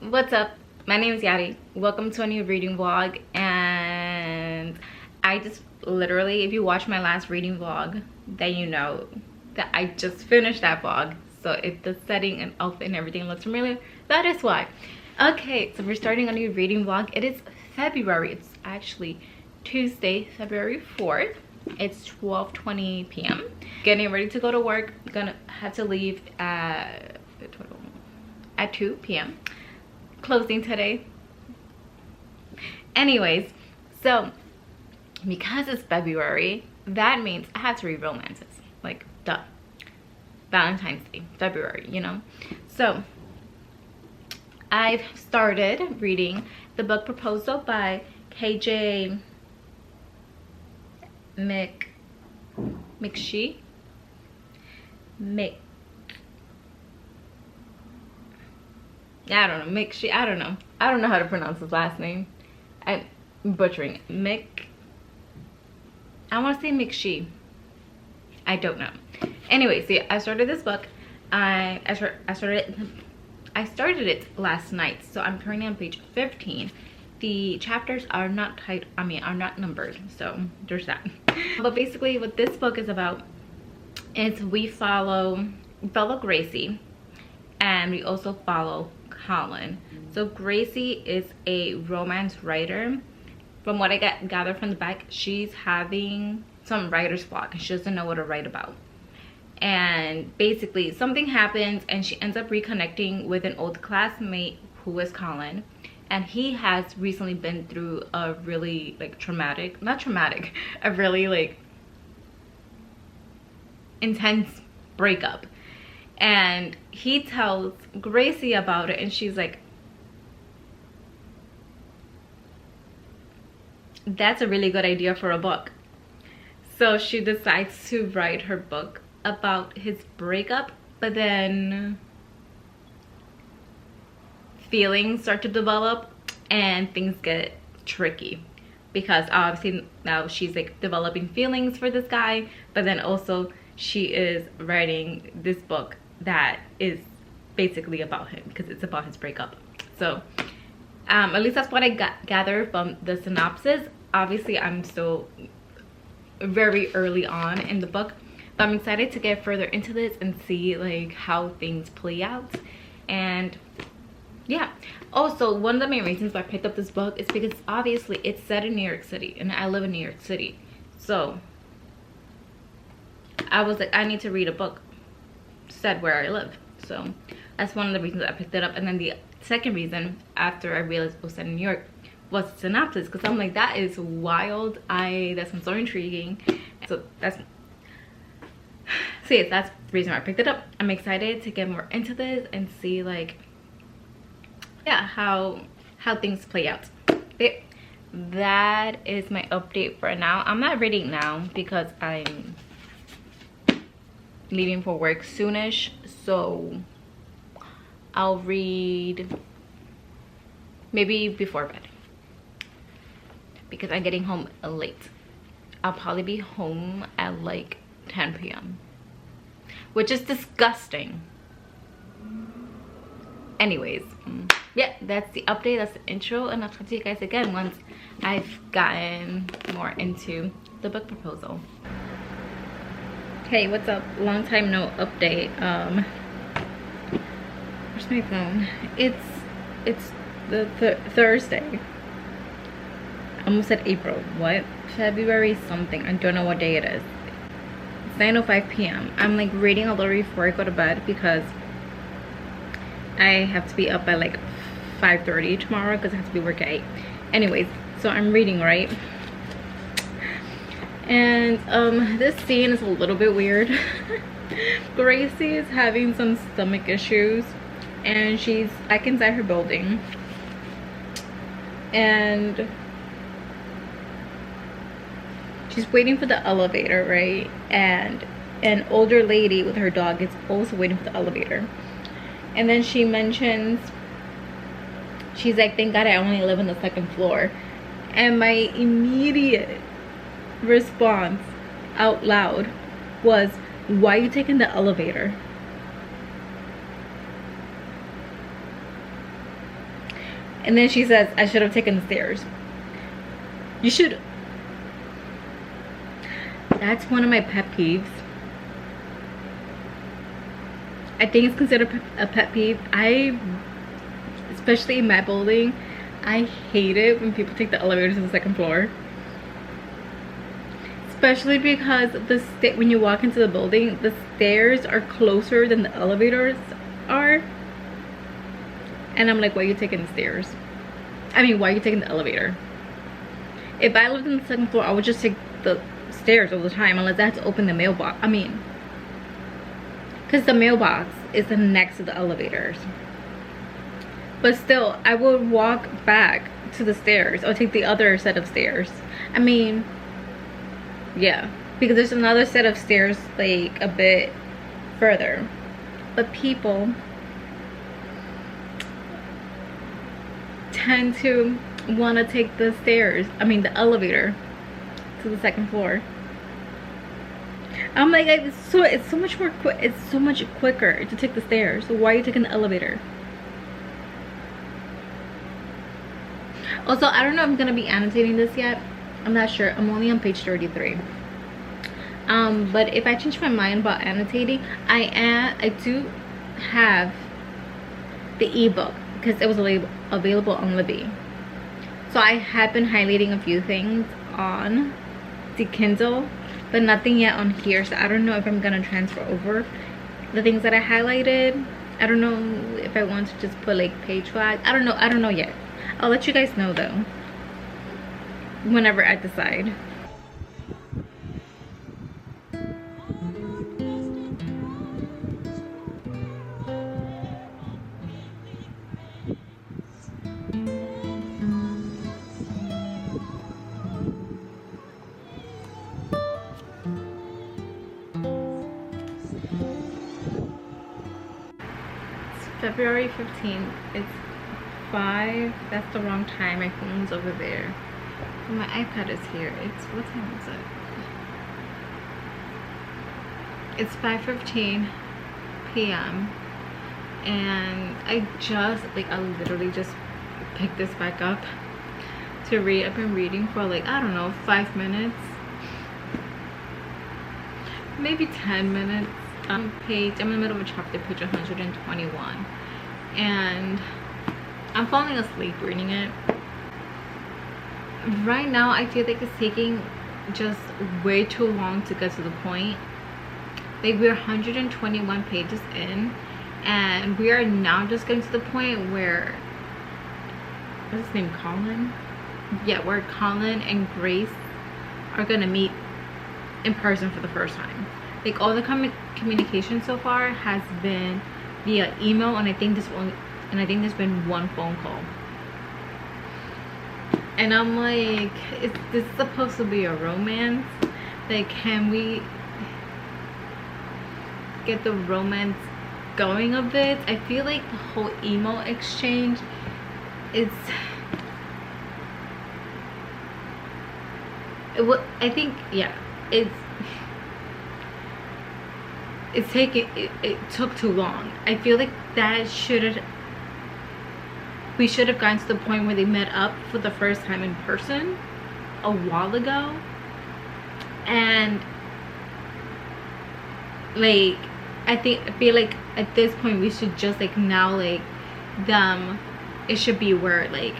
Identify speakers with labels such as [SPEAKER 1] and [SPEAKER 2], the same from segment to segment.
[SPEAKER 1] What's up? My name is Yari. Welcome to a new reading vlog. And I just literally, if you watch my last reading vlog, then you know that I just finished that vlog. So if the setting and outfit and everything looks familiar, that is why. Okay, so we're starting a new reading vlog. It is February. It's actually Tuesday, February 4th. It's 12:20 p.m. Getting ready to go to work. Gonna have to leave at 2 p.m. Closing today. Anyways, so because it's February, that means I have to read romances. Like, duh. Valentine's Day, February, you know? So I've started reading the book Proposal by KJ McShee. I don't know, McShee. I don't know how to pronounce his last name. I'm butchering it. I want to say McShee. I don't know. Anyway, see, I started this book. I started it last night, so I'm currently on page 15. The chapters are not are not numbered, so there's that. But basically, what this book is about is we follow Gracie, and we also follow Colin. So Gracie is a romance writer. From what I gathered from the back, she's having some writer's block and she doesn't know what to write about. And basically something happens and she ends up reconnecting with an old classmate who is Colin. And he has recently been through a really a really like intense breakup. And he tells Gracie about it and she's like, that's a really good idea for a book. So she decides to write her book about his breakup, but then feelings start to develop and things get tricky because obviously now she's like developing feelings for this guy, but then also she is writing this book that is basically about him because it's about his breakup. So at least that's what I gathered from the synopsis. Obviously I'm still very early on in the book, but I'm excited to get further into this and see like how things play out. And yeah, also one of the main reasons why I picked up this book is because obviously it's set in New York City and I live in New York City, so I was like, I need to read a book set where I live. So that's one of the reasons I picked it up. And then the second reason, after I realized it was set in New York, was the synopsis, because I'm like, that is wild. That sounds so intriguing. So yes, that's the reason why I picked it up. I'm excited to get more into this and see like, yeah, how things play out. That is my update for now. I'm not reading now because I'm leaving for work soonish, so I'll read maybe before bed because I'm getting home late. I'll probably be home at like 10 p.m, which is disgusting. Anyways, yeah, that's the update, that's the intro, and I'll talk to you guys again once I've gotten more into the book Proposal. Hey, what's up? Long time no update. Where's my phone? It's the Thursday. I almost said April. What? February something. I don't know what day it is. It's 9:05 p.m. I'm like reading a little before I go to bed because I have to be up by like 5:30 tomorrow because I have to be work at 8. Anyways, so I'm reading, right? And this scene is a little bit weird. Gracie is having some stomach issues and she's back inside her building, and she's waiting for the elevator, right? And an older lady with her dog is also waiting for the elevator. And then she mentions, she's like, thank God I only live on the 2nd floor. And my immediate response out loud was, why are you taking the elevator? And then she says, I should have taken the stairs. You should. That's one of my pet peeves. I think it's considered a pet peeve. Especially in my building, I hate it when people take the elevator to the second floor. Especially because when you walk into the building, the stairs are closer than the elevators are. And I'm like, why are you taking the stairs? I mean, why are you taking the elevator? If I lived in the second floor, I would just take the stairs all the time, unless I had to open the mailbox. I mean, because the mailbox is next to the elevators. But still, I would walk back to the stairs or take the other set of stairs. I mean, yeah, because there's another set of stairs like a bit further. But people tend to want to take the stairs, I mean the elevator, to the second floor. I'm like, it's so much more quick. It's so much quicker to take the stairs. So why are you taking the elevator? Also, I don't know if I'm gonna be annotating this yet. I'm not sure. I'm only on page 33. But if I change my mind about annotating, I do have the ebook because it was available on Libby. So I have been highlighting a few things on the Kindle, but nothing yet on here. So I don't know if I'm gonna transfer over the things that I highlighted. I don't know if I want to just put like page flag. I don't know yet. I'll let you guys know though whenever I decide. February 15th. It's 5. That's the wrong time. My phone's over there. My iPad is here. It's, what time is it? It's 5:15 p.m. and I literally just picked this back up to read. I've been reading for like, I don't know, 5 minutes, maybe 10 minutes. I'm in the middle of a chapter, page 121, and I'm falling asleep reading it. Right now, I feel like it's taking just way too long to get to the point. Like, we're 121 pages in, and we are now just getting to the point where, what's his name, Colin? Yeah, where Colin and Grace are gonna meet in person for the first time. Like, all the communication so far has been via email, and I think there's been one phone call. And I'm like, is this supposed to be a romance? Like, can we get the romance going a bit? I feel like the whole email exchange is, I think, yeah, it took too long. I feel like we should have gotten to the point where they met up for the first time in person a while ago. And like, I feel like at this point we should just like now like them, it should be where like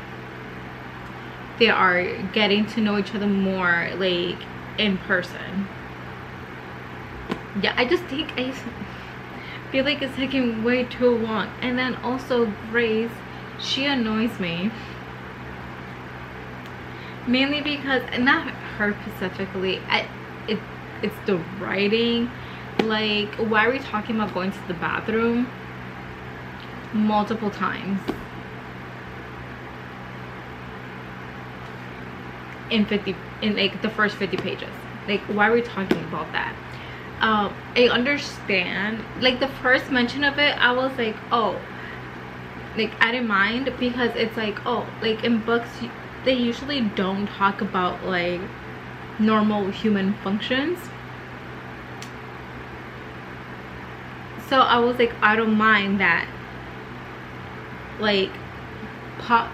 [SPEAKER 1] they are getting to know each other more like in person. Yeah, I feel like it's taking way too long. And then also Grace, she annoys me, mainly because, not her specifically, it's the writing. Like, why are we talking about going to the bathroom multiple times in like the first 50 pages? Like, why are we talking about that? I understand, like, the first mention of it, I was like, oh, like, I didn't mind, because it's like, oh, like in books they usually don't talk about like normal human functions. So I was like, I don't mind that, like, I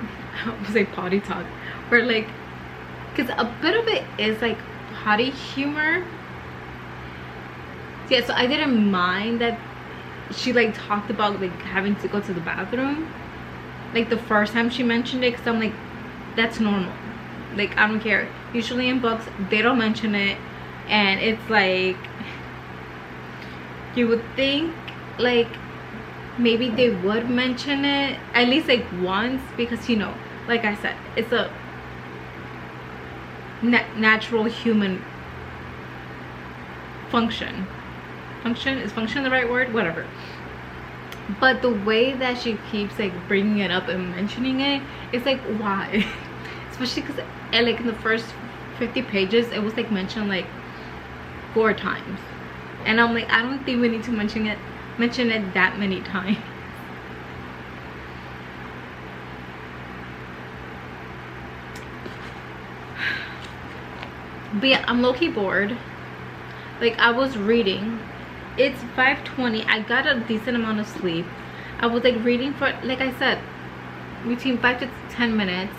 [SPEAKER 1] would say potty talk, where like, because a bit of it is like potty humor. Yeah, so I didn't mind that she like talked about like having to go to the bathroom like the first time she mentioned it, because I'm like, that's normal. Like, I don't care. Usually in books they don't mention it, and it's like, you would think like maybe they would mention it at least like once, because you know, like I said, it's a natural human function. Is function the right word? Whatever. But the way that she keeps like bringing it up and mentioning it, it's like, why? Especially because like in the first 50 pages it was like mentioned like 4 times, and I'm like, I don't think we need to mention it that many times. But yeah, I'm low-key bored. Like, I was reading, it's 5:20, I got a decent amount of sleep. I was like reading for, like I said, between 5 to 10 minutes,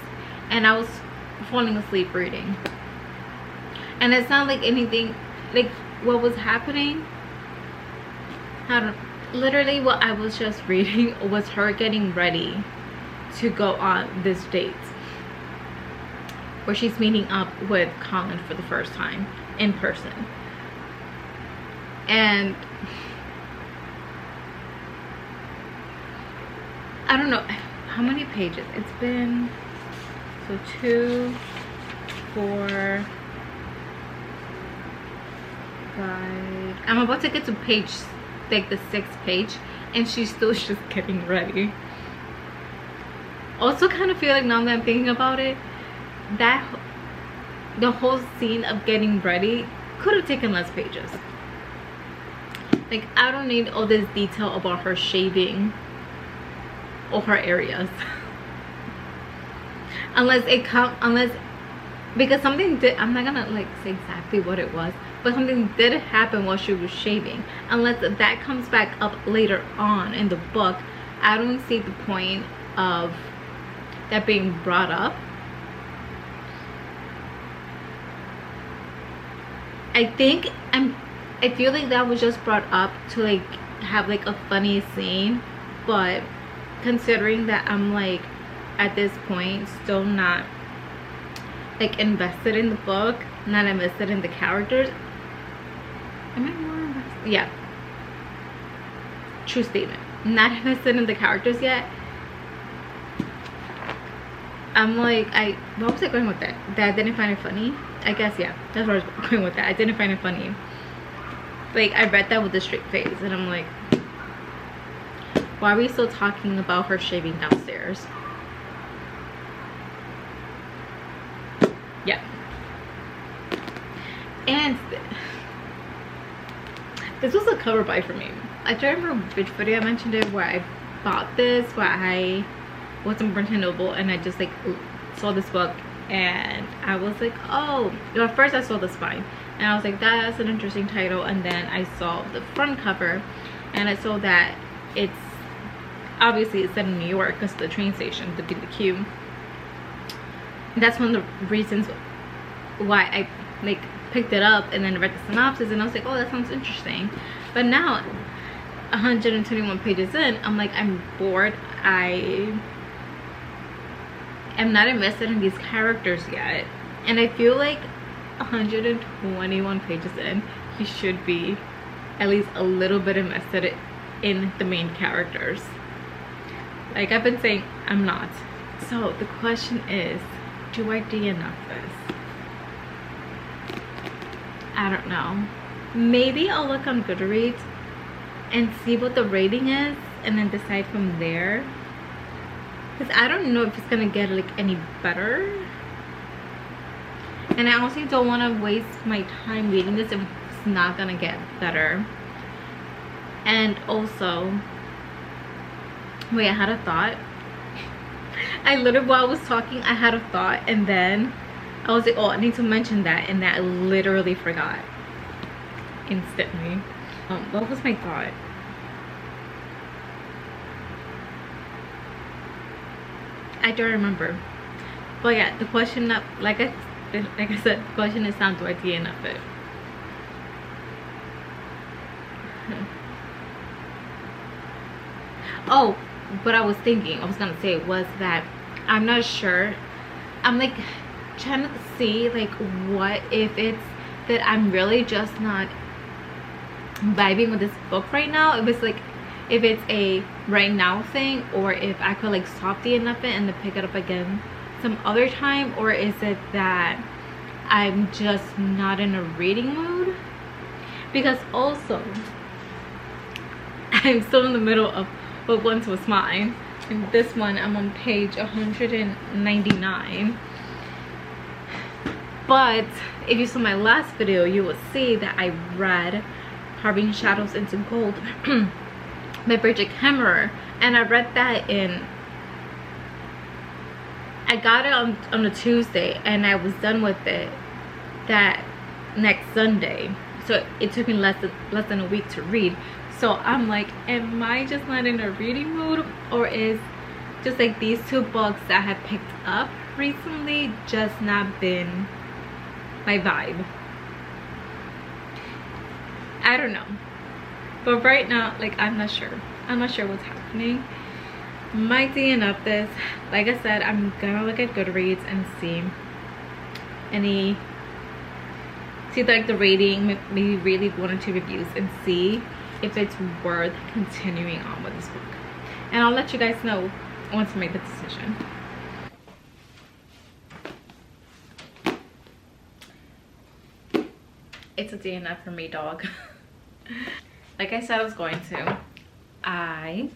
[SPEAKER 1] and I was falling asleep reading. And it's not like anything, like what was happening, I don't, literally what I was just reading was her getting ready to go on this date where she's meeting up with Colin for the first time in person. And I don't know how many pages it's been. So 2, 4, 5. I'm about to get to page like the 6th page, and she's still just getting ready. Also kind of feel like, now that I'm thinking about it, that the whole scene of getting ready could have taken less pages. Like, I don't need all this detail about her shaving all her areas. unless because something did, I'm not gonna like say exactly what it was, but something did happen while she was shaving. Unless that comes back up later on in the book, I don't see the point of that being brought up. I feel like that was just brought up to like have like a funny scene, but considering that I'm like at this point still not like invested in the book, not invested in the characters. Am I more invested? Yeah, true statement. Not invested in the characters yet. I'm like, what was I going with that? That I didn't find it funny? I guess, yeah, that's where I was going with that. I didn't find it funny. Like, I read that with a straight face, and I'm like, why are we still talking about her shaving downstairs? Yeah. And this was a cover buy for me. I don't remember which video I mentioned it, where I bought this, where I was in Barnes & Noble, and I just like saw this book, and I was like, oh, well, at first I saw the spine, and I was like, that's an interesting title. And then I saw the front cover, and I saw that it's obviously it's set in New York because the train station, the BQ. That's one of the reasons why I like picked it up and then read the synopsis, and I was like, oh, that sounds interesting. But now 121 pages in, I'm like, I'm bored. I am not invested in these characters yet, and I feel like 121 pages in, you should be at least a little bit invested in the main characters. Like I've been saying, I'm not. So the question is, do I DNF this? I don't know. Maybe I'll look on Goodreads and see what the rating is, and then decide from there, because I don't know if it's gonna get like any better, and I also don't want to waste my time reading this if it's not gonna get better. And also, wait, I had a thought. I literally, while I was talking, I had a thought, and then I was like, oh, I need to mention that, and that I literally forgot instantly. What was my thought? I don't remember. But yeah, the question up, like I said, the question is time to DNF it. Oh, what I was gonna say was that I'm not sure. I'm like trying to see like what if it's that I'm really just not vibing with this book right now. If it's a right now thing, or if I could like stop DNF it and then pick it up again some other time, or is it that I'm just not in a reading mood? Because also I'm still in the middle of what once was mine, and this one I'm on page 199. But if you saw my last video, you will see that I read Carving Shadows into Gold by Bridget Kemmerer, and I read that I got it on a Tuesday, and I was done with it that next Sunday. So it took me less than a week to read. So I'm like, am I just not in a reading mood, or is just like these two books that I have picked up recently just not been my vibe? I don't know. But right now, like, I'm not sure what's happening. Might DNF this. Like I said, I'm gonna look at Goodreads and see like the rating, maybe really 1 or 2 reviews, and see if it's worth continuing on with this book. And I'll let you guys know once I make the decision. It's a DNF for me, dog. Like I said I was going to, I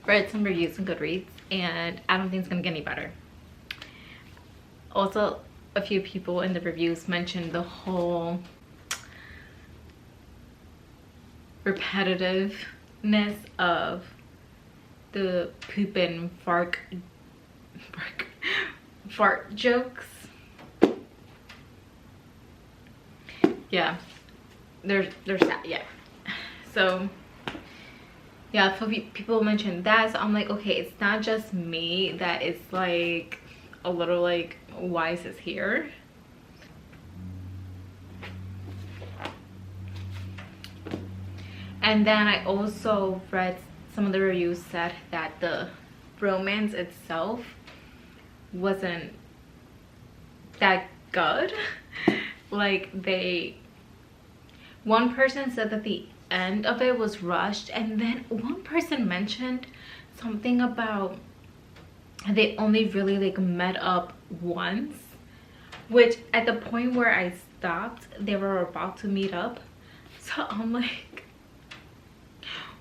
[SPEAKER 1] read some reviews on Goodreads, and I don't think it's gonna get any better. Also, a few people in the reviews mentioned the whole repetitiveness of the poop and fart jokes. Yeah, there's that. Yeah, so yeah, people mentioned that, so I'm like, okay, it's not just me that is like a little like, why is this here? And then I also read some of the reviews said that the romance itself wasn't that good. Like, one person said that the end of it was rushed, and then one person mentioned something about they only really like met up once, which at the point where I stopped, they were about to meet up. So I'm like,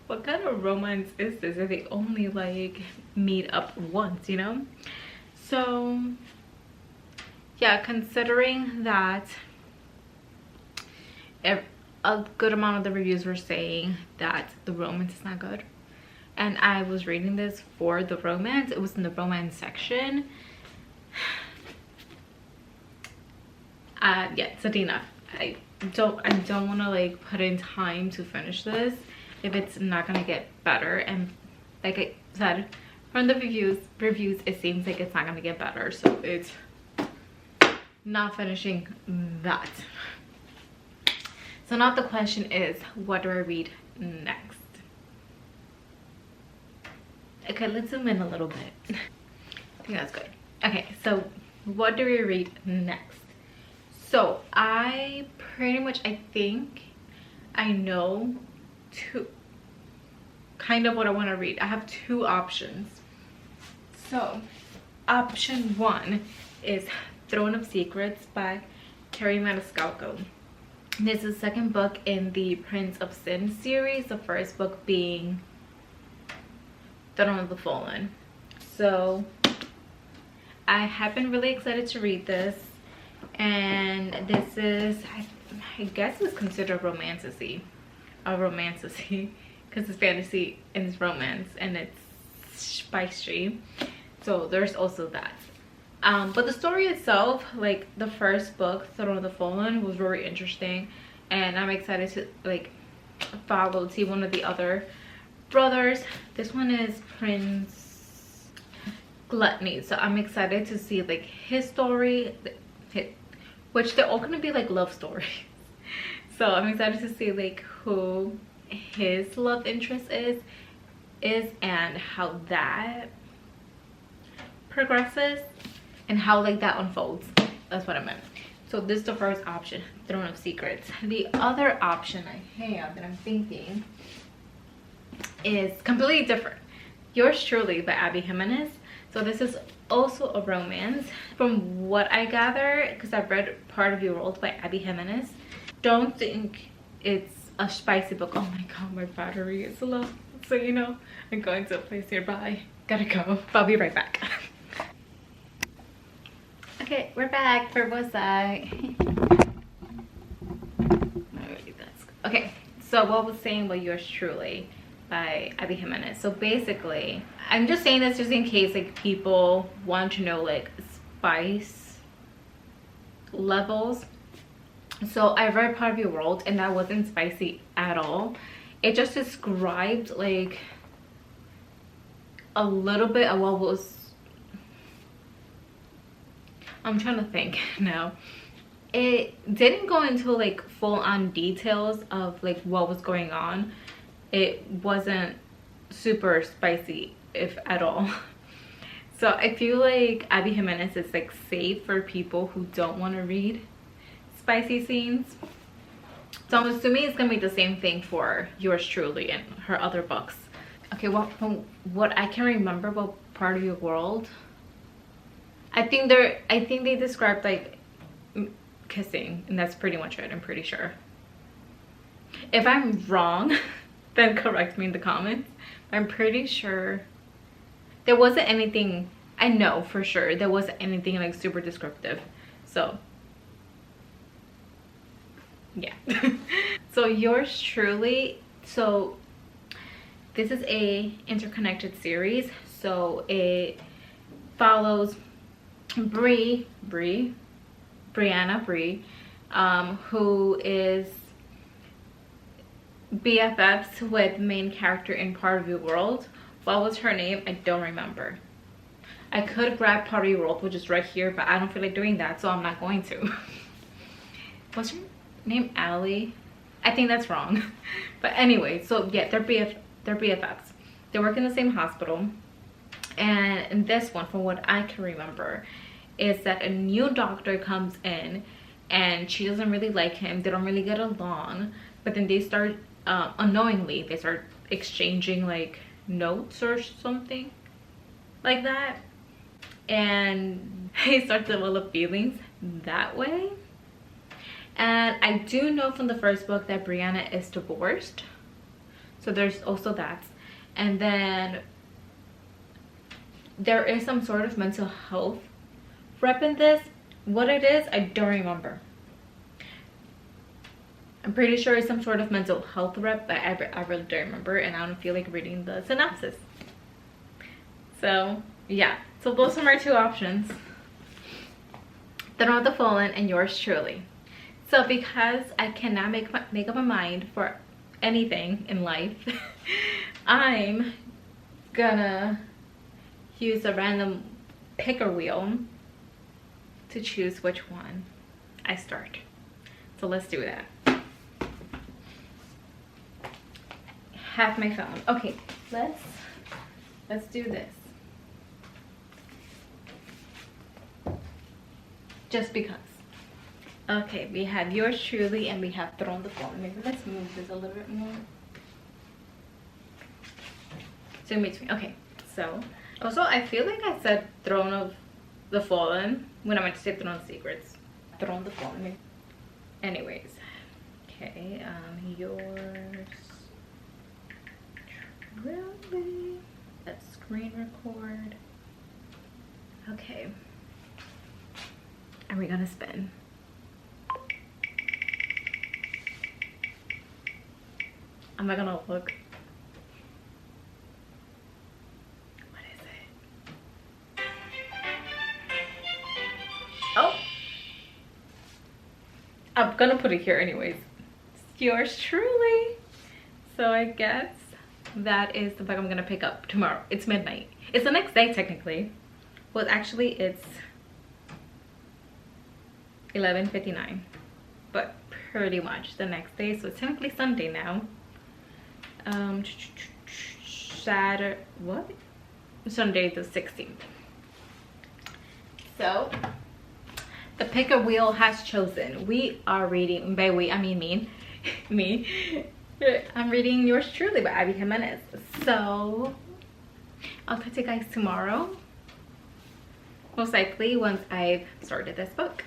[SPEAKER 1] what kind of romance is this if they only like meet up once, you know? So yeah, considering that a good amount of the reviews were saying that the romance is not good, and I was reading this for the romance, it was in the romance section. Yeah, it's a DNF. I don't want to like put in time to finish this if it's not gonna get better. And like I said, from the reviews it seems like it's not gonna get better, so it's not finishing that. So now the question is, what do I read next? Okay, let's zoom in a little bit. I think that's good. Okay, so what do we read next? So I pretty much, I think I know kind of what I want to read. I have 2 options. So option 1 is Throne of Secrets by Carrie Maniscalco. This is the second book in the Prince of Sin series, the first book being Throne of the Fallen. So I have been really excited to read this, and this is, I guess it's considered romantasy, because it's fantasy and it's romance and it's spicy, so there's also that. But the story itself, like the first book, Throne of the Fallen, was very interesting, and I'm excited to like see one of the other brothers. This one is Gluttony. So I'm excited to see like his story, which they're all gonna be like love stories. So I'm excited to see like who his love interest is and how that progresses and how like that unfolds. That's what I meant. So this is the first option, Throne of Secrets. The other option I have that I'm thinking is completely different. Yours Truly by Abby Jimenez. So this is also a romance. From what I gather, because I've read Part of Your World by Abby Jimenez, don't think it's a spicy book. Oh my god, my battery is low. So you know, I'm going to a place nearby. Gotta go. I'll be right back. Okay, we're back for what's that? Okay, so what was saying about Yours Truly by Abby Jimenez. So basically, I'm just saying this just in case like people want to know like spice levels. So I read Part of Your World and that wasn't spicy at all. It just described like a little bit of what was, I'm trying to think now. It didn't go into like full-on details of like what was going on. It wasn't super spicy, if at all. So I feel like Abby Jimenez is like safe for people who don't want to read spicy scenes. So I'm assuming it's gonna be the same thing for Yours Truly and her other books. Okay, well, from what I can remember about Part of Your World, I think they described like kissing, and that's pretty much it. I'm pretty sure. If I'm wrong, then correct me in the comments. I'm pretty sure there wasn't anything, I know for sure there wasn't anything like super descriptive. So yeah. So Yours Truly, so this is a interconnected series. So it follows Brianna Bree, who is BFFs with main character in Part of Your World. What was her name? I don't remember. I could grab Part of Your World, which is right here, but I don't feel like doing that, so I'm not going to. What's her name? Allie? I think that's wrong. But anyway, so yeah, they're BFFs. They work in the same hospital. And in this one, from what I can remember, is that a new doctor comes in and she doesn't really like him. They don't really get along. But then they start, unknowingly, they start exchanging like notes or something like that. And they start to develop feelings that way. And I do know from the first book that Brianna is divorced. So there's also that. And then there is some sort of mental health rep in this. What it is, I don't remember. I'm pretty sure it's some sort of mental health rep, but I really don't remember, and I don't feel like reading the synopsis. So yeah, so those are my two options: Throne of the Fallen and Yours Truly. So because I cannot make up my mind for anything in life, I'm gonna use a random picker wheel to choose which one I start. So let's do that. Have my phone. Okay, let's do this. Just because. Okay, we have Yours Truly and we have Throne of the Fallen. Maybe let's move this a little bit more. So in between. Okay, so also I feel like I said Throne of the Fallen when I meant to say Throne of Secrets. Throne of the Fallen. Anyways. Okay, Yours Truly. Let's screen record. Okay. Are we gonna spin? Am I gonna look? What is it? Oh! I'm gonna put it here anyways. It's Yours Truly. So I guess that is the book I'm gonna pick up tomorrow. It's midnight. It's the next day technically. Well, actually it's 11:59, but pretty much the next day, so it's technically Sunday now. Saturday, what? Sunday the 16th. So the picker wheel has chosen. We are reading, by we I mean me. I'm reading Yours Truly by Abby Jimenez. So I'll talk to you guys tomorrow, most likely, once I've started this book.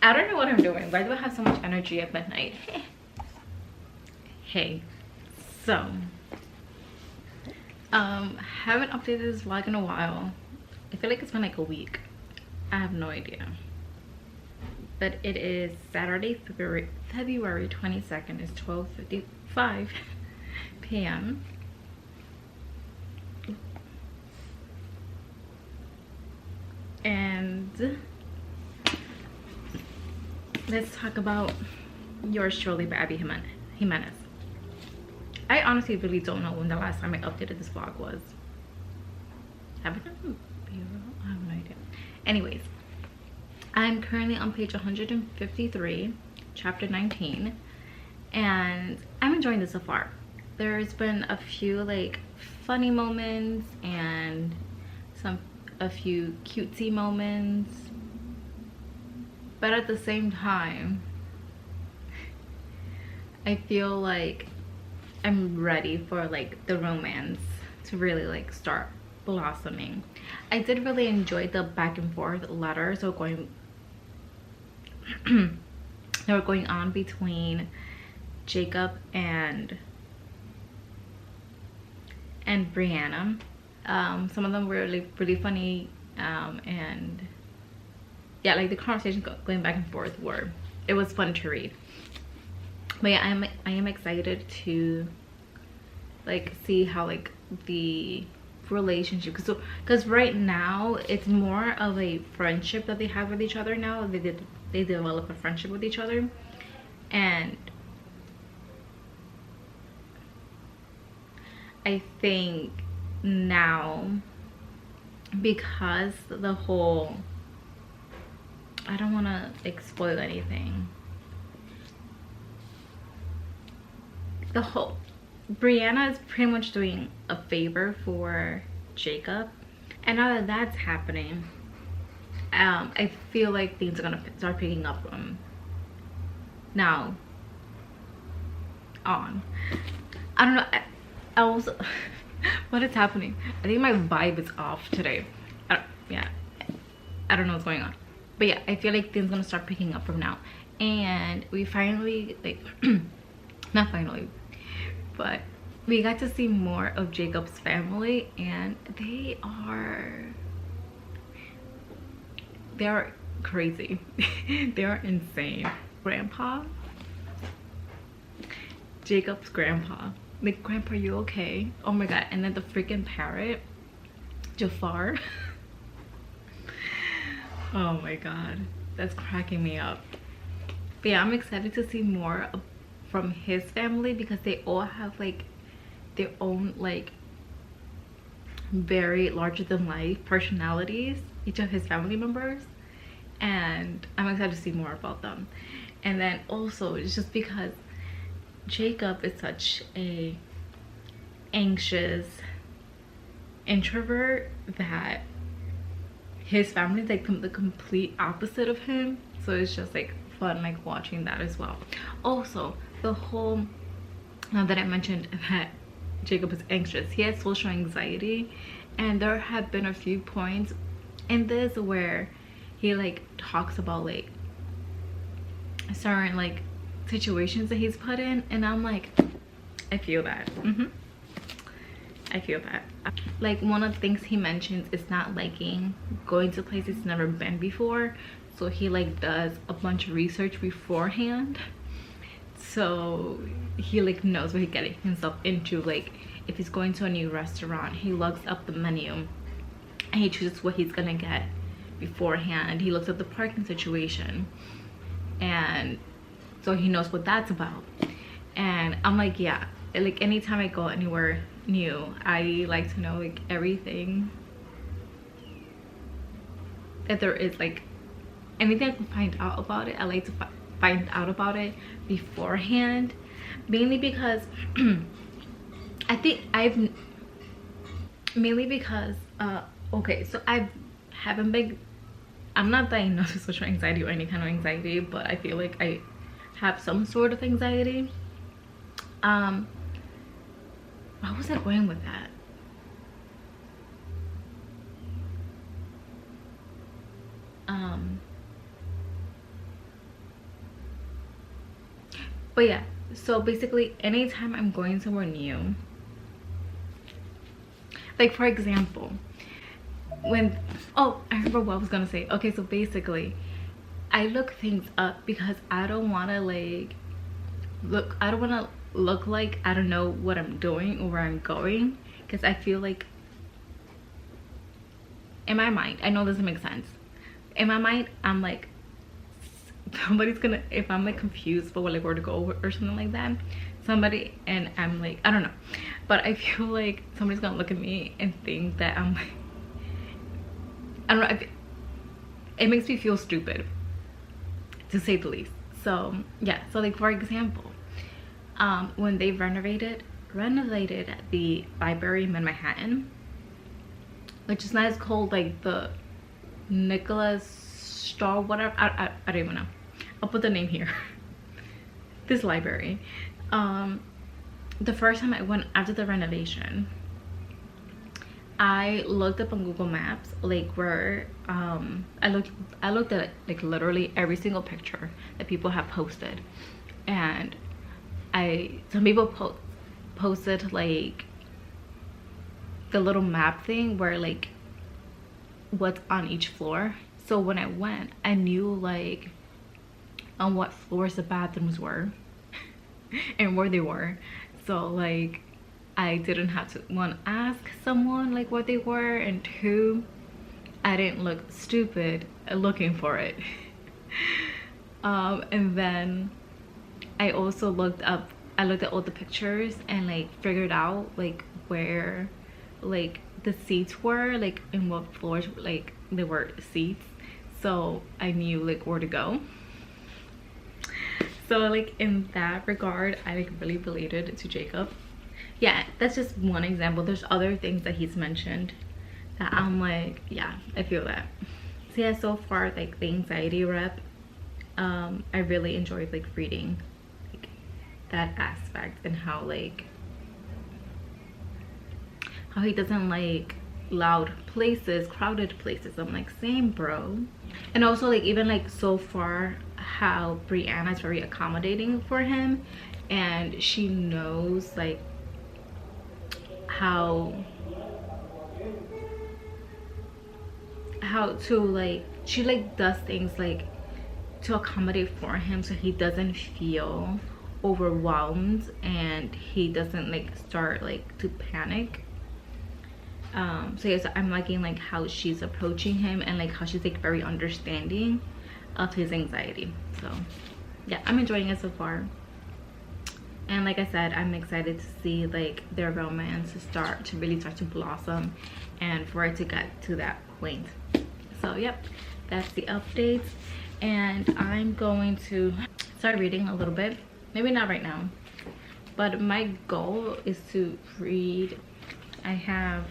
[SPEAKER 1] I don't know what I'm doing. Why do I have so much energy at midnight? Hey, so haven't updated this vlog in a while. I feel like it's been like a week. I have no idea. But it is Saturday, February 22nd. It's 12:55 p.m. And let's talk about Yours Truly by Abby Jimenez. I honestly really don't know when the last time I updated this vlog was. Have I done a bureau? I have no idea. Anyways, I'm currently on page 153, chapter 19, and I'm enjoying this so far. There's been a few like funny moments and a few cutesy moments, but at the same time I feel like I'm ready for like the romance to really like start blossoming. I did really enjoy the back and forth letters that were going on between Jacob and Brianna. Some of them were really funny, and yeah, like the conversation going back and forth it was fun to read. But yeah, I am excited to like see how like the relationship, because right now it's more of a friendship that they have with each other. Now they develop a friendship with each other, and I think now, because the whole, I don't want to like spoil anything, the whole Brianna is pretty much doing a favor for Jacob, and now that that's happening, I feel like things are gonna start picking up from now on. I don't know. I also what is happening? I think my vibe is off today. Yeah, I don't know what's going on, but yeah, I feel like things are gonna start picking up from now, and we finally like not finally, but we got to see more of Jacob's family, and they are crazy. They are insane. Grandpa, Jacob's grandpa, like, grandpa, you okay? Oh my god. And then the freaking parrot, Jafar. Oh my god, that's cracking me up. But yeah, I'm excited to see more from his family, because they all have like their own like very larger than life personalities, each of his family members, and I'm excited to see more about them. And then also it's just because Jacob is such a anxious introvert that his family is like the complete opposite of him, so it's just like fun like watching that as well. Also, the whole, now that I mentioned that Jacob is anxious, he has social anxiety, and there have been a few points in this where he like talks about like certain like situations that he's put in, and I'm like, I feel that. I feel that. Like, one of the things he mentions is not liking going to places he's never been before, so he like does a bunch of research beforehand, so he like knows what he's getting himself into. Like, if he's going to a new restaurant, he looks up the menu and he chooses what he's gonna get beforehand. He looks at the parking situation, and so he knows what that's about. And I'm like, yeah, like anytime I go anywhere new, I like to know like everything that there is like anything I can find out about it, I like to find out about it beforehand, mainly because I think I've mainly because okay, so I haven't been, I'm not diagnosed with social anxiety or any kind of anxiety, but I feel like I have some sort of anxiety. Where was I going with that? But yeah, so basically anytime I'm going somewhere new, like for example, when, oh, I remember what I was gonna say. Okay, so basically I look things up because I don't want to like I don't want to look like I don't know what I'm doing or where I'm going, because I feel like in my mind, I know this doesn't make sense, in my mind I'm like, somebody's gonna, if I'm like confused for like where to go or something like that, somebody, and I'm like, I don't know, but I feel like somebody's gonna look at me and think that I'm like, I don't know, it makes me feel stupid, to say the least. So yeah, so like for example, when they renovated the library in Manhattan, which is not as called like the Nicholas Straw, whatever, I don't even know, I'll put the name here. This library, the first time I went after the renovation, I looked up on Google Maps like where I looked at like literally every single picture that people have posted, and some people posted like the little map thing where like what's on each floor. So when I went, I knew like on what floors the bathrooms were and where they were. So like I didn't have to, one, ask someone like what they were, and two, I didn't look stupid looking for it. And then I also looked at all the pictures and like figured out like where like the seats were, like in what floors like there were seats, so I knew like where to go. So like in that regard, I like really related to Jacob. Yeah, that's just one example. There's other things that he's mentioned that I'm like, yeah, I feel that. So yeah, so far like the anxiety rep, I really enjoyed like reading like that aspect, and how like how he doesn't like loud places, crowded places. I'm like, same bro. And also like even like so far how Brianna is very accommodating for him, and she knows like how to like, she like does things like to accommodate for him so he doesn't feel overwhelmed and he doesn't like start like to panic. So yes, I'm liking like how she's approaching him, and like how she's like very understanding of his anxiety. So yeah, I'm enjoying it so far, and like I said, I'm excited to see like their romance to really start to blossom, and for it to get to that point. So yep, that's the updates, and I'm going to start reading a little bit. Maybe not right now, but my goal is to read, I have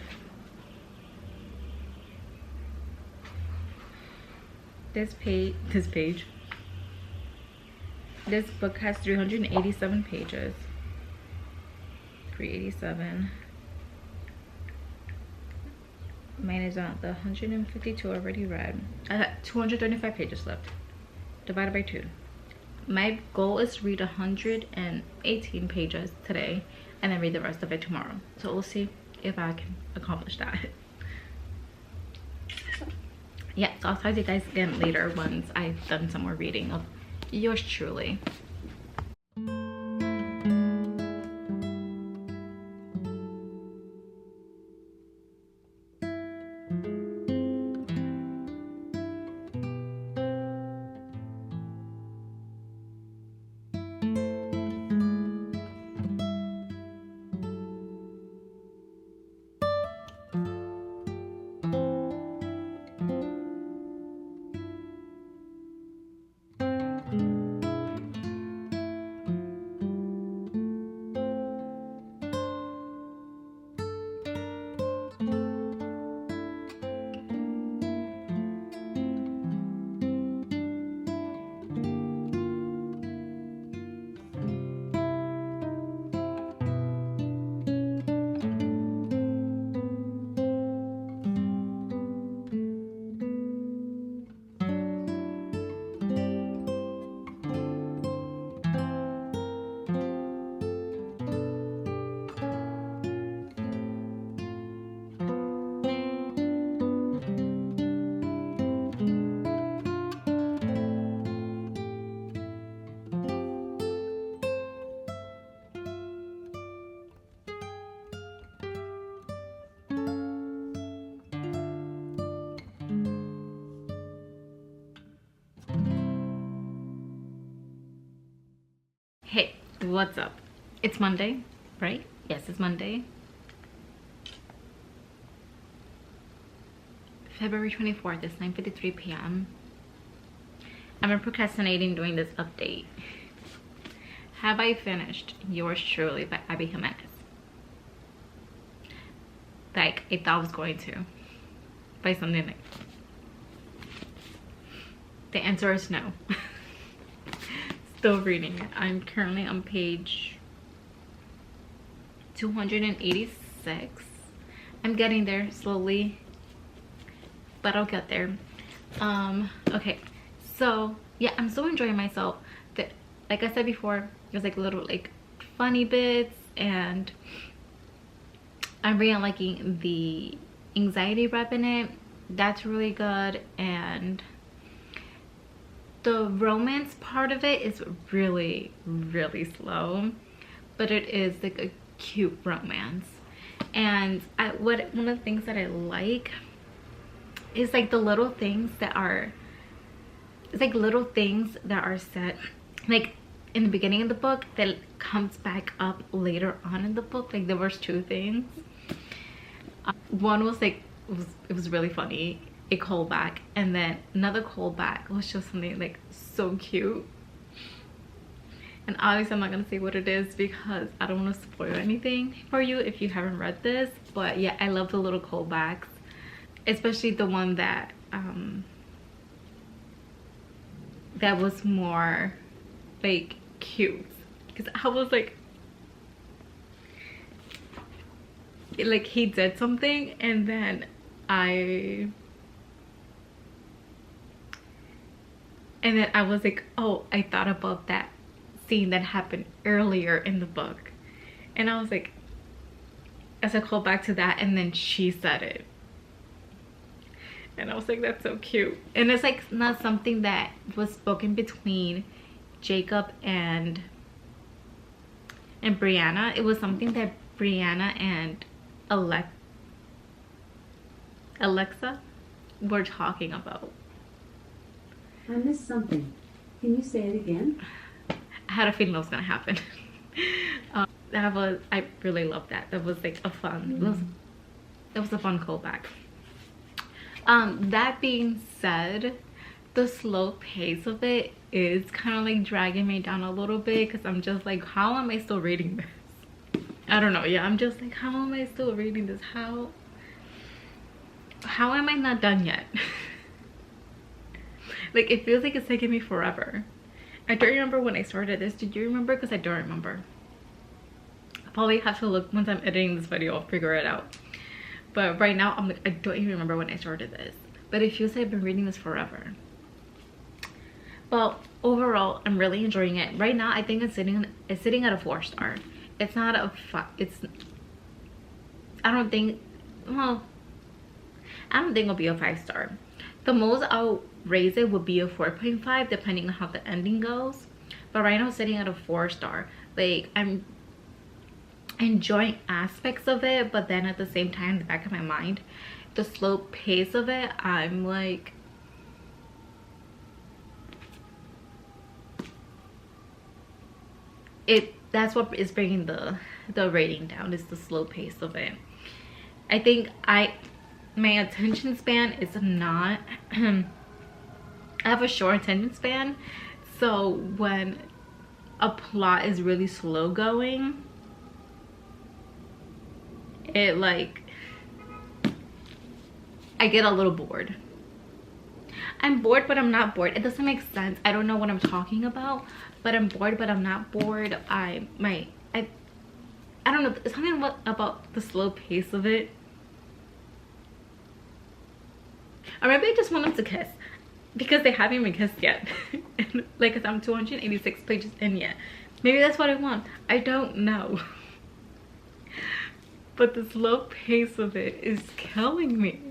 [SPEAKER 1] this book has 387 pages. 387 mine is on the 152 already read. I got 235 pages left, divided by 2. My goal is to read 118 pages today and then read the rest of it tomorrow. So we'll see if I can accomplish that. Yeah, so I'll talk to you guys again later once I've done some more reading of yours truly. What's up? It's Monday, right? Yes, it's Monday. February 24th, it's 9:53 p.m. I've been procrastinating doing this update. Have I finished Yours Truly by Abby Jimenez? Like, I thought I was going to by Sunday night. The answer is no. Still reading it. I'm currently on page 286. I'm getting there slowly, but I'll get there. Okay, so yeah, I'm still enjoying myself. Like I said before, there's like little like funny bits, and I'm really liking the anxiety rep in it. That's really good, and the romance part of it is really slow, but it is like a cute romance. And one of the things that I like is like the little things that are, it's like little things that are said like in the beginning of the book that comes back up later on in the book. Like there was two things. One was like it was really funny, a callback, and then another callback was just something like so cute. And obviously I'm not gonna say what it is because I don't want to spoil anything for you if you haven't read this. But yeah, I love the little callbacks, especially the one that that was more like cute, because I was like he did something and then I was like, oh, I thought about that scene that happened earlier in the book, and I was like, as I called back to that, and then she said it, and I was like, that's so cute. And it's like not something that was spoken between Jacob and Brianna. It was something that Brianna and Alexa were talking about.
[SPEAKER 2] I missed something. Can you say it again?
[SPEAKER 1] I had a feeling that was gonna happen. I really loved that. That was like a fun, that was a fun callback. That being said, the slow pace of it is kind of like dragging me down a little bit, because I'm just like, how am I still reading this? I don't know. Yeah, I'm just like, how am I still reading this? How am I not done yet? Like, it feels like it's taking me forever. I don't remember when I started this. Did you remember? Because I don't remember. I'll probably have to look once I'm editing this video. I'll figure it out. But right now, I'm like, I don't even remember when I started this. But it feels like I've been reading this forever. Well, overall, I'm really enjoying it. Right now, I think it's sitting at a 4-star. It's not a 5. I don't think it'll be a 5-star. The most I'll raise it would be a 4.5, depending on how the ending goes. But right now, it's sitting at a 4-star. Like, I'm enjoying aspects of it, but then at the same time, in the back of my mind, the slow pace of it, I'm like, that's what is bringing the rating down, is the slow pace of it. I think my attention span is not I have a short attention span, so when a plot is really slow going, it like, I get a little bored. I'm bored, but I'm not bored. It doesn't make sense. I don't know what I'm talking about, but I'm bored, but I'm not bored. I don't know. It's something about the slow pace of it. Or maybe I just want them to kiss, because they haven't even kissed yet. And like, I'm 286 pages in yet. Maybe that's what I want. I don't know. But the slow pace of it is killing me.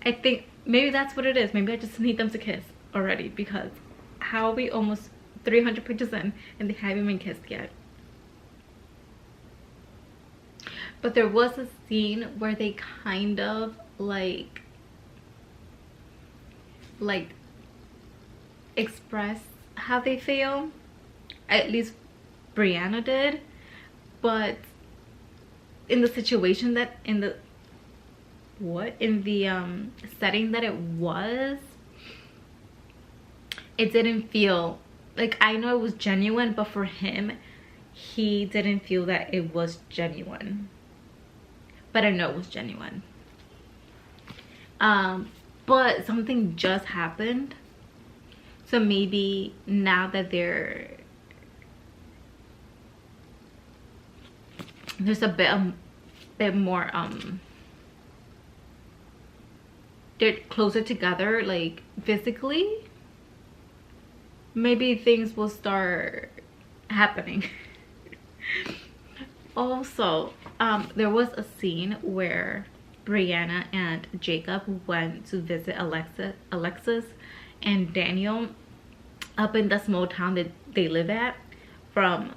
[SPEAKER 1] I think maybe that's what it is. Maybe I just need them to kiss already, because how are we almost 300 pages in and they haven't even kissed yet? But there was a scene where they kind of like express how they feel, at least Brianna did, but in the situation that in the setting that it didn't feel like, I know it was genuine, but for him, he didn't feel that it was genuine, but I know it was genuine. But something just happened, so maybe now that there's a bit more they're closer together, like physically, maybe things will start happening. Also, there was a scene where Brianna and Jacob went to visit Alexis and Daniel up in the small town that they live at from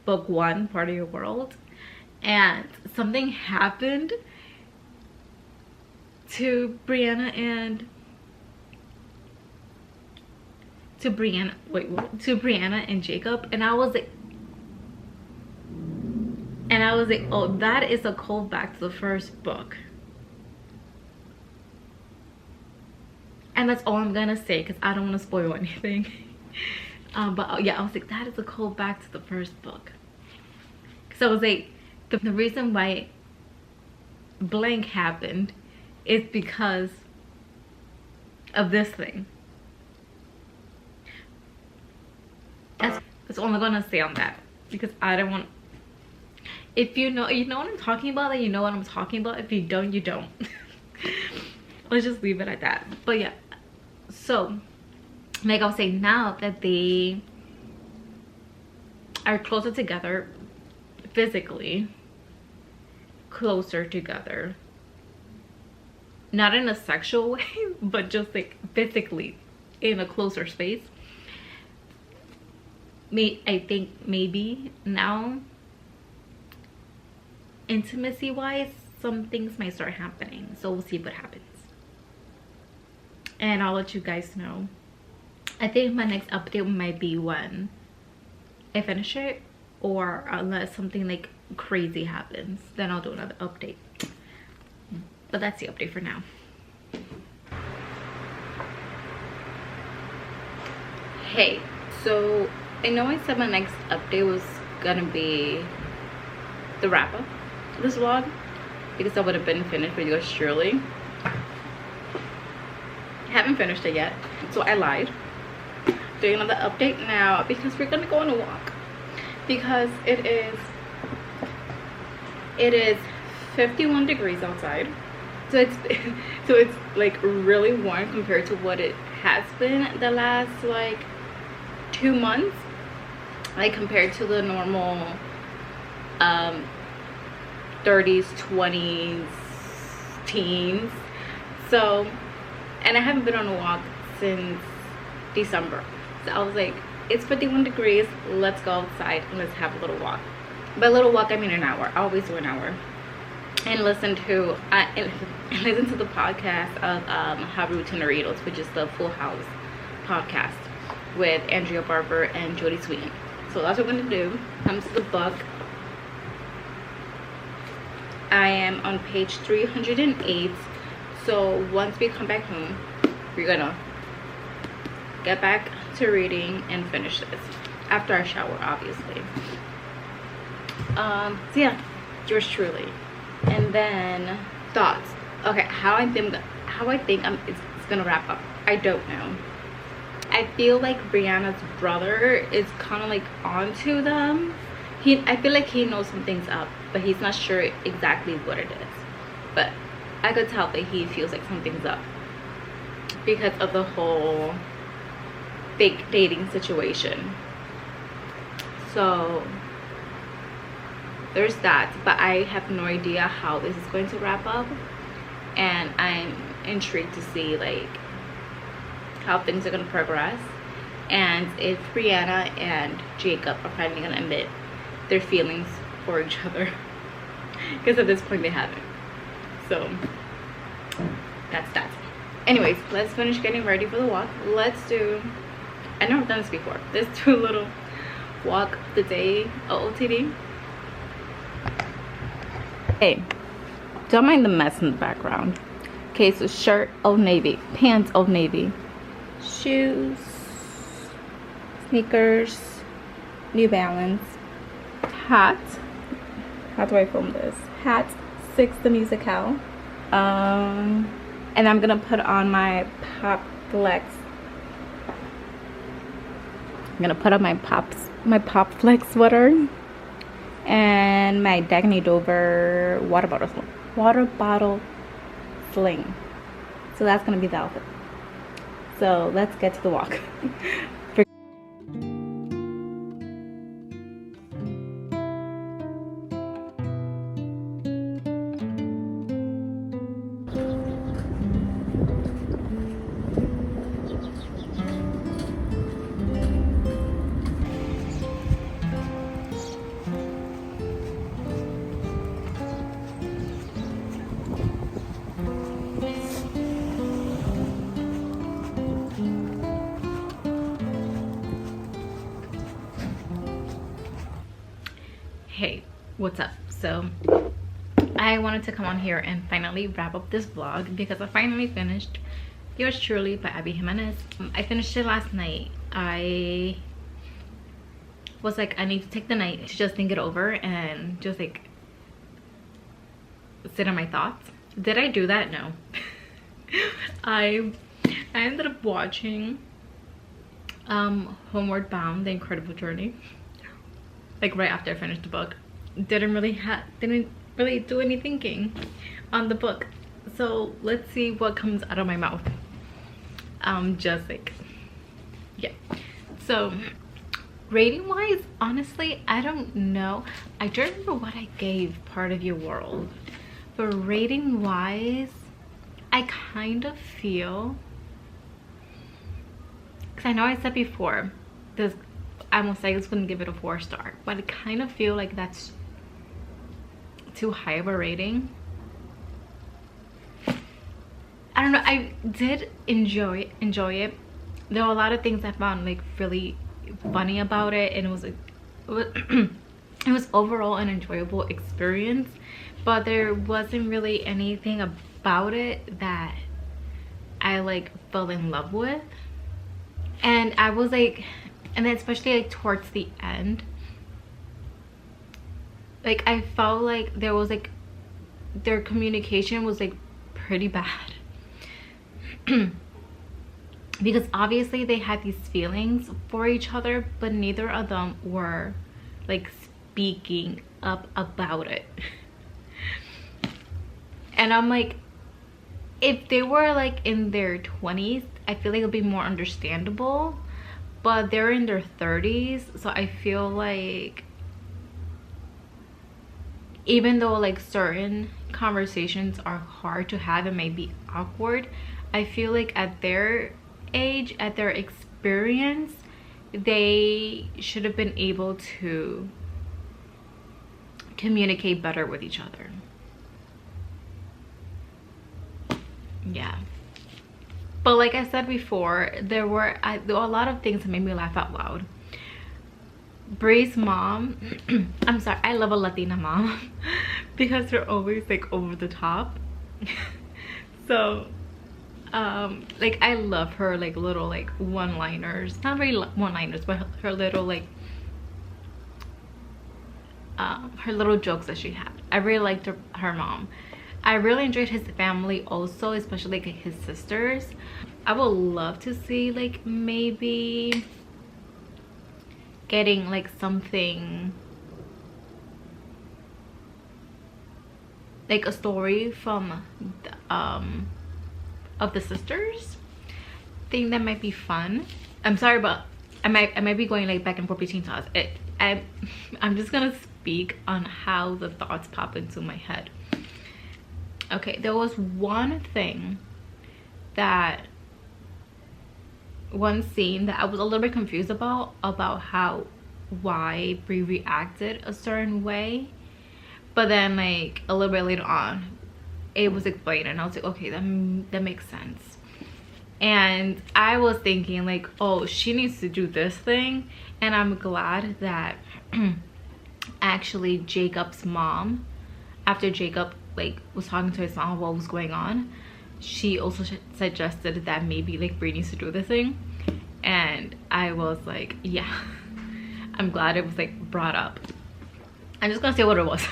[SPEAKER 1] book 1, Part of Your World, and something happened to Brianna and Jacob, and I was like, oh, that is a callback to the first book. And that's all I'm gonna say, because I don't want to spoil anything. But yeah, I was like, that is a callback to the first book. Because I was like, the reason why blank happened is because of this thing. That's all I'm gonna say on that, because I don't want. If you know what I'm talking about, then you know what I'm talking about. If you don't, you don't. Let's just leave it at that. But yeah, so like I was saying, now that they are closer together physically, closer together, not in a sexual way, but just like physically in a closer space, I think maybe now, intimacy wise, some things might start happening. So we'll see what happens, and I'll let you guys know. I think my next update might be when I finish it, or unless something like crazy happens, then I'll do another update. But that's the update for now. Hey, so I know I said my next update was gonna be the wrap up of this vlog, because I would have been finished with yours truly. I haven't finished it yet, so I lied. Doing another update now because we're gonna go on a walk, because it is 51 degrees outside, so it's like really warm compared to what it has been the last like 2 months, like compared to the normal 30s, 20s, teens. So, and I haven't been on a walk since December, so I was like, it's 51 degrees, let's go outside and let's have a little walk. By little walk, I mean an hour. I always do an hour. And listen to the podcast of Haru Teneritos, which is the Full House podcast with Andrea Barber and Jodie Sweetin. So that's what we're gonna do. Comes to the book. I am on page 308. So once we come back home, we're gonna get back to reading and finish this after I shower, obviously. So yeah, yours truly. And then thoughts. Okay, how I think it's gonna wrap up, I don't know. I feel like Brianna's brother is kind of like onto them. I feel like he knows something's up, but he's not sure exactly what it is. But I could tell that he feels like something's up because of the whole fake dating situation. So there's that, but I have no idea how this is going to wrap up, and I'm intrigued to see like how things are going to progress, and if Brianna and Jacob are finally going to admit their feelings for each other, because at this point they haven't. So that's that. Anyways, let's finish getting ready for the walk. I've never done this before. Let's do a little walk of the day OOTD. Hey, don't mind the mess in the background. Okay, so shirt, Old Navy. Pants, Old Navy. Shoes, sneakers, New Balance. Hat. How do I film this? Hat, Six the Musical. And I'm gonna put on my Pop Flex. I'm gonna put on my Pop Flex sweater and my Dagny Dover water bottle sling. So that's gonna be the outfit. So let's get to the walk. Hey, what's up? So I wanted to come on here and finally wrap up this vlog because I finally finished Yours Truly by Abby Jimenez. I finished it last night. I was like, I need to take the night to just think it over and just like sit on my thoughts. Did I do that? No. I ended up watching Homeward Bound: The Incredible Journey, like right after I finished the book. Didn't really do any thinking on the book, so let's see what comes out of my mouth. Just like, yeah. So rating wise, honestly, I don't know. I don't remember what I gave Part of Your World, but rating wise, I kind of feel, because I know I said before this, I almost like I was gonna give it a 4-star, but I kind of feel like that's too high of a rating. I don't know. I did enjoy it. There were a lot of things I found like really funny about it, and it was like it was overall an enjoyable experience, but there wasn't really anything about it that I like fell in love with. And I was like, and then especially like towards the end, like I felt like there was like their communication was like pretty bad. Because obviously they had these feelings for each other, but neither of them were like speaking up about it. And I'm like, if they were like in their 20s, I feel like it would be more understandable, but they're in their 30s, so I feel like even though like certain conversations are hard to have and may be awkward, I feel like at their age, at their experience, they should have been able to communicate better with each other. Yeah. But like I said before, there were a lot of things that made me laugh out loud. Bree's mom, I'm sorry, I love a Latina mom because they're always like over the top. So like I love her like little like one-liners, not really one-liners, but her little like her little jokes that she had. I really liked her mom. I really enjoyed his family also, especially like his sisters. I would love to see like maybe getting like something like a story from of the sisters. I think that might be fun. I'm sorry, but I might be going like back and forth between thoughts. I'm just gonna speak on how the thoughts pop into my head. Okay, there was one scene that I was a little bit confused about why Brie reacted a certain way, but then like a little bit later on it was explained and I was like, okay, that makes sense. And I was thinking like, oh, she needs to do this thing. And I'm glad that actually Jacob's mom, after Jacob like was talking to his mom about what was going on, she also suggested that maybe like Brie needs to do this thing. And I was like, yeah, I'm glad it was like brought up. I'm just gonna say what it was.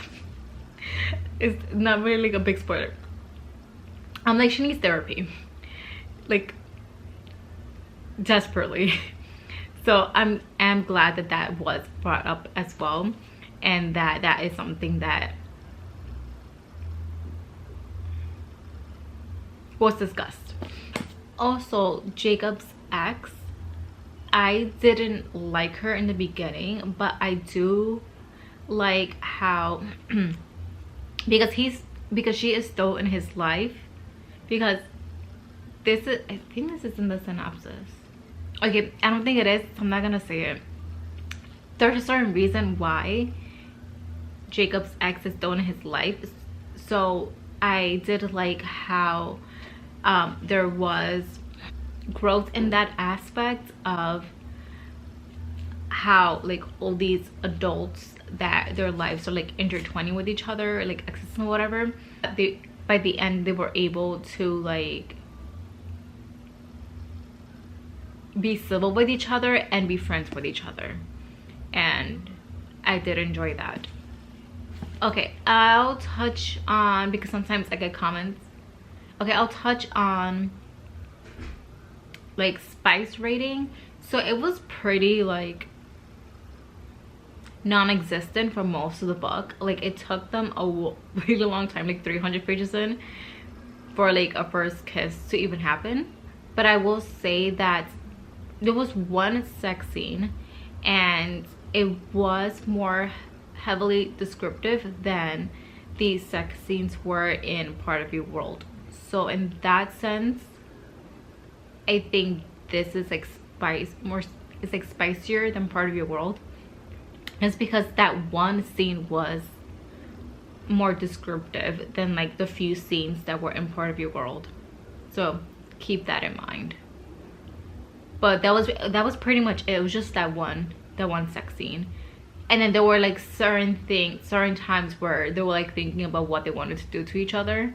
[SPEAKER 1] It's not really like a big spoiler. I'm like, she needs therapy, like desperately. So I'm glad that that was brought up as well, and that is something that was discussed. Also, Jacob's ex, I didn't like her in the beginning, but I do like how because she is still in his life, because this is, I think this is in the synopsis. Okay, I don't think it is, so I'm not gonna say it. There's a certain reason why Jacob's ex is still in his life. So I did like how there was growth in that aspect of how like all these adults that their lives are like intertwining with each other, like exes and whatever, they by the end they were able to like be civil with each other and be friends with each other, and I did enjoy that. Okay, I'll touch on, because sometimes I get comments. Okay, I'll touch on like spice rating. So it was pretty like non-existent for most of the book. Like it took them a really long time, like 300 pages in, for like a first kiss to even happen. But I will say that there was one sex scene and it was more heavily descriptive than the sex scenes were in Part of Your World. So in that sense, I think this is like it's like spicier than Part of Your World. It's because that one scene was more descriptive than like the few scenes that were in Part of Your World. So keep that in mind. But that was pretty much it. It was just that one sex scene. And then there were like certain times where they were like thinking about what they wanted to do to each other.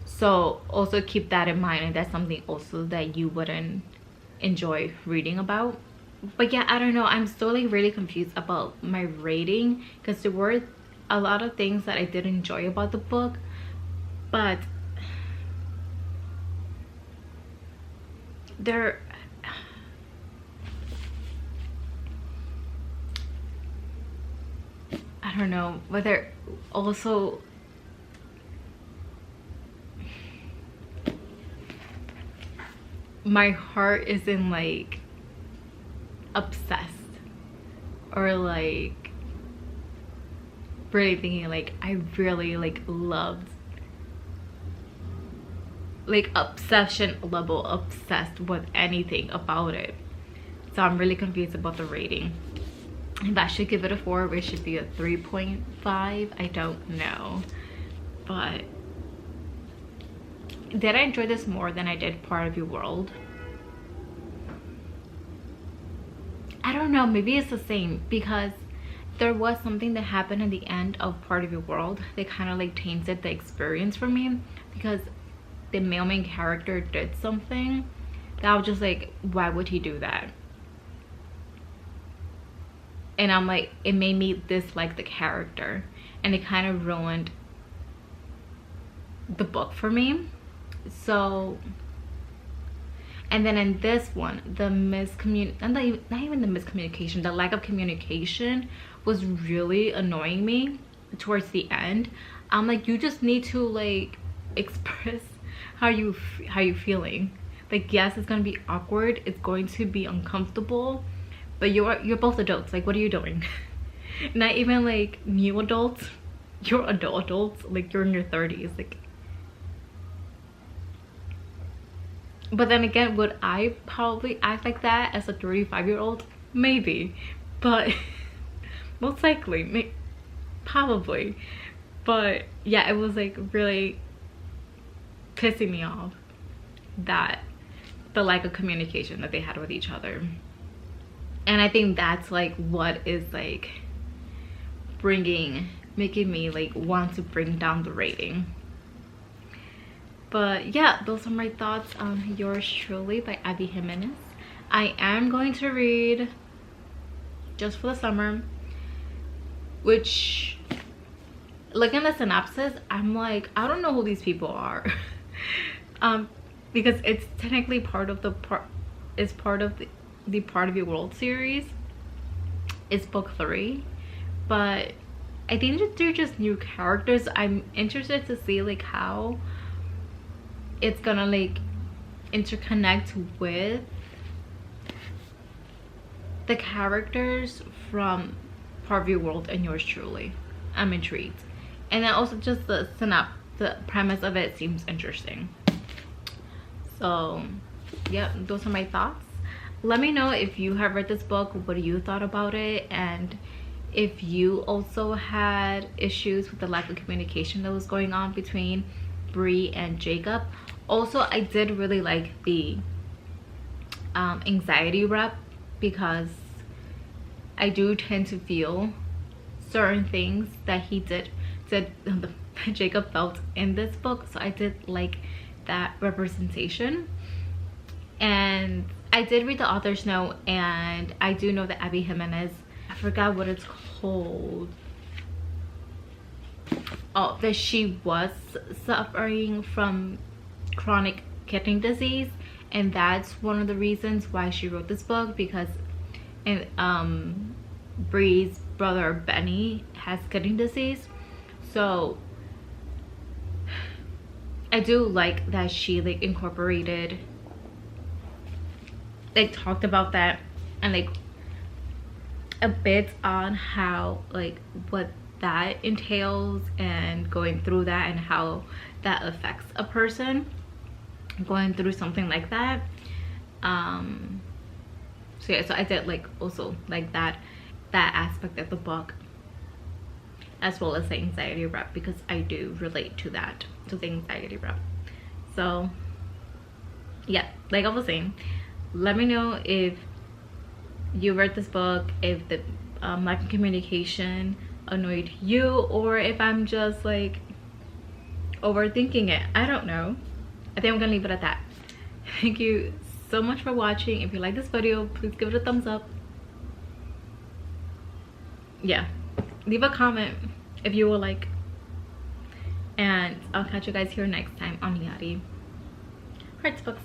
[SPEAKER 1] So also keep that in mind, and that's something also that you wouldn't enjoy reading about. But yeah, I don't know, I'm still like really confused about my rating, because there were a lot of things that I did enjoy about the book, but there, I don't know, but there also, my heart isn't like obsessed or like really thinking like I really like loved, like obsession level obsessed with anything about it. So I'm really confused about the rating. If I should give it a 4 or it should be a 3.5, I don't know. But did I enjoy this more than I did Part of Your World? I don't know, maybe it's the same, because there was something that happened at the end of Part of Your World that kind of like tainted the experience for me, because the male main character did something that I was just like, why would he do that? And I'm like, it made me dislike the character, and it kind of ruined the book for me. So, and then in this one, the not even the miscommunication, the lack of communication was really annoying me towards the end. I'm like, you just need to like express how you feeling. Like, yes, it's gonna be awkward, it's going to be uncomfortable, but you're both adults. Like, what are you doing? Not even like new adults, you're adults, like you're in your 30s. Like, but then again, would I probably act like that as a 35-year-old? Maybe, but most likely, probably. But yeah, it was like really pissing me off, that the lack of communication that they had with each other. And I think that's like what is like making me like want to bring down the rating. But yeah, those are my thoughts on Yours Truly by Abby Jimenez. I am going to read Just for the Summer, which, looking at the synopsis, I'm like, I don't know who these people are. Because it's technically part of the Part of Your World series. It's book 3, but I think that they're just new characters. I'm interested to see like how it's gonna like interconnect with the characters from Part of Your World and Yours Truly. I'm intrigued. And then also just the premise of it seems interesting. So yeah, those are my thoughts. Let me know if you have read this book, what you thought about it, and if you also had issues with the lack of communication that was going on between Bree and Jacob. Also, I did really like the anxiety rep, because I do tend to feel certain things that Jacob felt in this book. So I did like that representation. And I did read the author's note, and I do know that Abby Jimenez, I forgot what it's called. Oh, that she was suffering from chronic kidney disease, and that's one of the reasons why she wrote this book, because Bree's brother Benny has kidney disease. So I do like that she like incorporated, like talked about that, and like a bit on how like what that entails and going through that, and how that affects a person going through something like that. So yeah, so I did like also like that aspect of the book, as well as the anxiety rep, because I do relate to that, to the anxiety rep. So yeah, like I was saying, let me know if you read this book, if the lack of communication annoyed you, or if I'm just like overthinking it. I don't know. I think I'm gonna leave it at that. Thank you so much for watching. If you like this video, please give it a thumbs up. Yeah, leave a comment if you would like, and I'll catch you guys here next time on Yari Hearts Books.